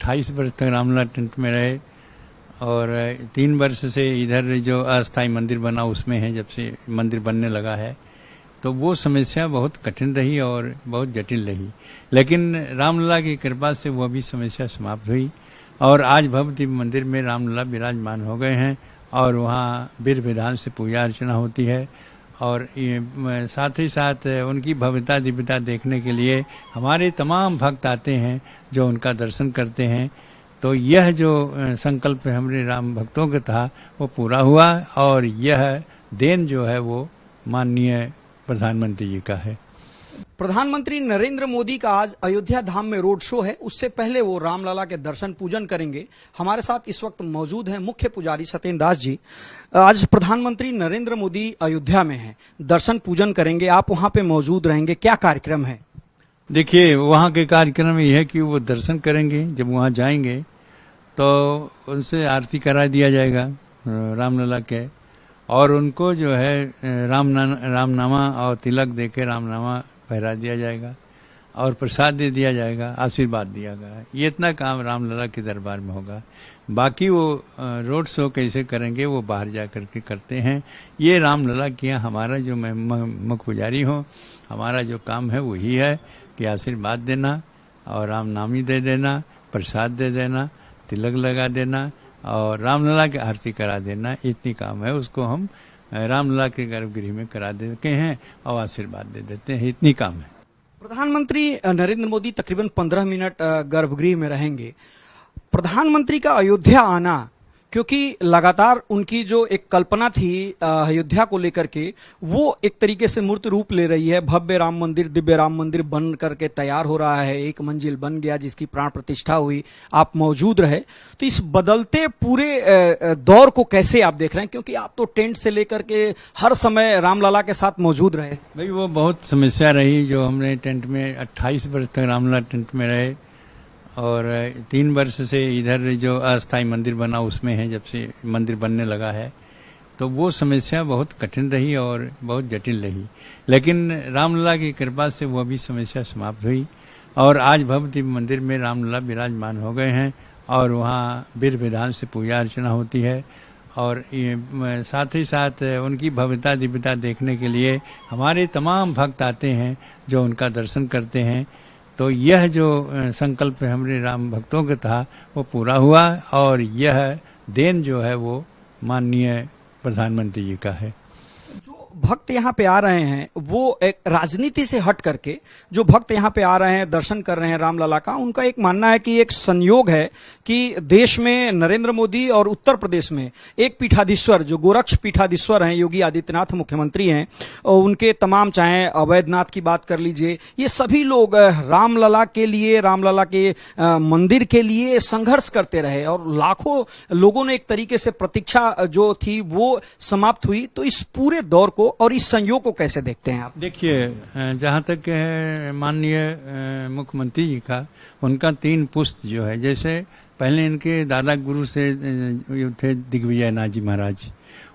28 वर्ष तक रामलला टेंट में रहे और 3 वर्ष से इधर जो अस्थाई मंदिर बना उसमें है, जब से मंदिर बनने लगा है। तो वो समस्या बहुत कठिन रही और बहुत जटिल रही, लेकिन रामलला की कृपा से वो भी समस्या समाप्त हुई और आज भव्य मंदिर में रामलला विराजमान हो गए हैं और वहाँ विधि विधान से पूजा अर्चना होती है। और साथ ही साथ उनकी भव्यता दिव्यता देखने के लिए हमारे तमाम भक्त आते हैं जो उनका दर्शन करते हैं। तो यह जो संकल्प हमारे राम भक्तों का था वो पूरा हुआ और यह देन जो है वो माननीय प्रधानमंत्री जी का है। प्रधानमंत्री नरेंद्र मोदी का आज अयोध्या धाम में रोड शो है, उससे पहले वो रामलला के दर्शन पूजन करेंगे। हमारे साथ इस वक्त मौजूद हैं मुख्य पुजारी सत्येंद्र दास जी। आज प्रधानमंत्री नरेंद्र मोदी अयोध्या में हैं, दर्शन पूजन करेंगे, आप वहां पे मौजूद रहेंगे, क्या कार्यक्रम है? देखिए, वहाँ के कार्यक्रम ये है कि वो दर्शन करेंगे। जब वहाँ जाएंगे तो उनसे आरती करा दिया जाएगा रामलला के, और उनको जो है रामनामा और तिलक देके रामनामा पहरा दिया जाएगा और प्रसाद दे दिया जाएगा, आशीर्वाद दिया गया। ये इतना काम रामलला के दरबार में होगा। बाकी वो रोड शो कैसे करेंगे वो बाहर जा करके करते हैं। ये रामलला किया हमारा जो मैं मुख्य पुजारी हूँ, हमारा जो काम है वही है कि आशीर्वाद देना और रामनामी दे देना, प्रसाद दे देना, तिलक लगा देना और रामलला की आरती करा देना। इतनी काम है, उसको हम रामलला के गर्भगृह में करा देते हैं और आशीर्वाद दे देते हैं। इतनी काम है। प्रधानमंत्री नरेंद्र मोदी तकरीबन 15 मिनट गर्भगृह में रहेंगे। प्रधानमंत्री का अयोध्या आना, क्योंकि लगातार उनकी जो एक कल्पना थी अयोध्या को लेकर के, वो एक तरीके से मूर्त रूप ले रही है। भव्य राम मंदिर, दिव्य राम मंदिर बन करके तैयार हो रहा है, एक मंजिल बन गया जिसकी प्राण प्रतिष्ठा हुई, आप मौजूद रहे। तो इस बदलते पूरे दौर को कैसे आप देख रहे हैं, क्योंकि आप तो टेंट से लेकर के हर समय रामलला के साथ मौजूद रहे? भाई, वो बहुत समस्या रही जो हमने टेंट में 28 वर्ष तक रामलला टेंट में रहे और 3 वर्ष से इधर जो अस्थाई मंदिर बना उसमें है, जब से मंदिर बनने लगा है। तो वो समस्या बहुत कठिन रही और बहुत जटिल रही, लेकिन रामलला की कृपा से वो भी समस्या समाप्त हुई और आज भव्य मंदिर में रामलला विराजमान हो गए हैं और वहाँ विधि विधान से पूजा अर्चना होती है। और साथ ही साथ उनकी भव्यता दिव्यता देखने के लिए हमारे तमाम भक्त आते हैं जो उनका दर्शन करते हैं। तो यह जो संकल्प हमारे राम भक्तों का था वो पूरा हुआ और यह देन जो है वो माननीय प्रधानमंत्री जी का है। जो भक्त यहाँ पे आ रहे हैं वो एक राजनीति से हट करके, जो भक्त यहाँ पे आ रहे हैं, दर्शन कर रहे हैं रामलला का, उनका एक मानना है कि एक संयोग है कि देश में नरेंद्र मोदी और उत्तर प्रदेश में एक पीठाधीश्वर, जो गोरक्ष पीठाधीश्वर हैं, योगी आदित्यनाथ मुख्यमंत्री हैं, और उनके तमाम, चाहे अवैधनाथ की बात कर लीजिए, ये सभी लोग रामलला के लिए, रामलला के मंदिर के लिए संघर्ष करते रहे और लाखों लोगों ने एक तरीके से प्रतीक्षा जो थी वो समाप्त हुई। तो इस पूरे दौर को और इस संयोग को कैसे देखते हैं आप? देखिए, जहाँ तक है माननीय मुख्यमंत्री जी का, उनका 3 पुस्त जो है, जैसे पहले इनके दादा गुरु से थे दिग्विजय नाथ जी महाराज,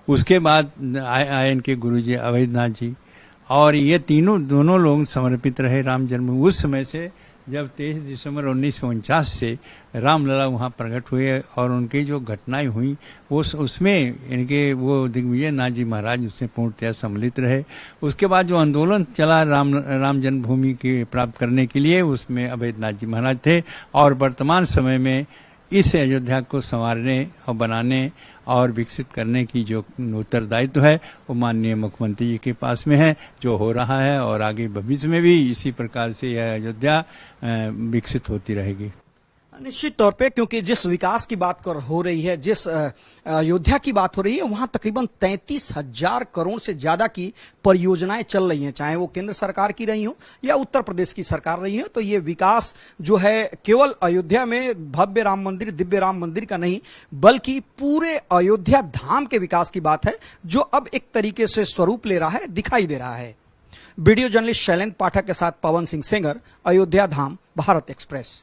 उसके बाद आए इनके गुरु जी अवैधनाथ जी, और ये दोनों लोग समर्पित रहे राम जन्म। उस समय से जब 23 दिसंबर 1949 से रामलला वहाँ प्रकट हुए और उनकी जो घटनाएं हुई उसमें इनके वो दिग्विजय नाथ जी महाराज उससे पूर्णतया सम्मिलित रहे। उसके बाद जो आंदोलन चला राम जन्मभूमि की प्राप्त करने के लिए, उसमें अवैधनाथ जी महाराज थे और वर्तमान समय में इस अयोध्या को संवारने और बनाने और विकसित करने की जो उत्तरदायित्व है वो माननीय मुख्यमंत्री जी के पास में है, जो हो रहा है और आगे भविष्य में भी इसी प्रकार से यह अयोध्या विकसित होती रहेगी। निश्चित तौर पे, क्योंकि जिस विकास की बात हो रही है, जिस अयोध्या की बात हो रही है, वहां तकरीबन 33,000 करोड़ से ज्यादा की परियोजनाएं चल रही हैं, चाहे वो केंद्र सरकार की रही हो या उत्तर प्रदेश की सरकार रही हो। तो ये विकास जो है केवल अयोध्या में भव्य राम मंदिर, दिव्य राम मंदिर का नहीं, बल्कि पूरे अयोध्या धाम के विकास की बात है, जो अब एक तरीके से स्वरूप ले रहा है, दिखाई दे रहा है। वीडियो जर्नलिस्ट शैलेंद्र पाठक के साथ पवन सिंह सेंगर, अयोध्या धाम, भारत एक्सप्रेस।